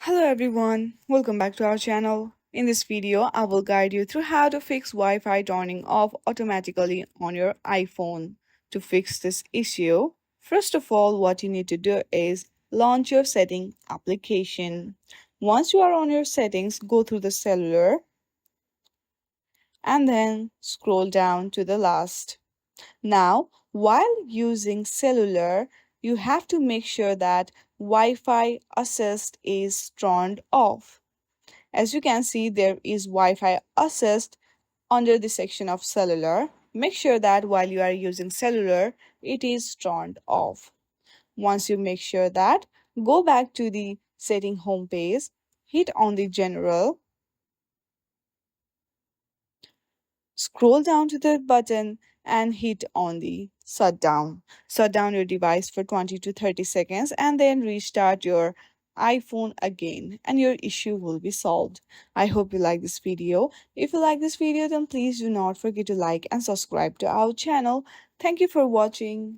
Hello everyone, welcome back to our channel. In this video, I will guide you through how to fix Wi-Fi turning off automatically on your iPhone. To fix this issue, first of all, what you need to do is launch your setting application. Once you are on your settings, go through the cellular and then scroll down to the last. Now, while using cellular, you have to make sure that Wi-Fi assist is turned off. As you can see, there is Wi-Fi assist under the section of cellular. Make sure that while you are using cellular, it is turned off. Once you make sure that, go back to the setting home page, hit on the general, scroll down to the button and hit on the shutdown. Shut down your device for 20 to 30 seconds and then restart your iPhone again and your issue will be solved. I hope you like this video. If you like this video, then please do not forget to like and subscribe to our channel. Thank you for watching.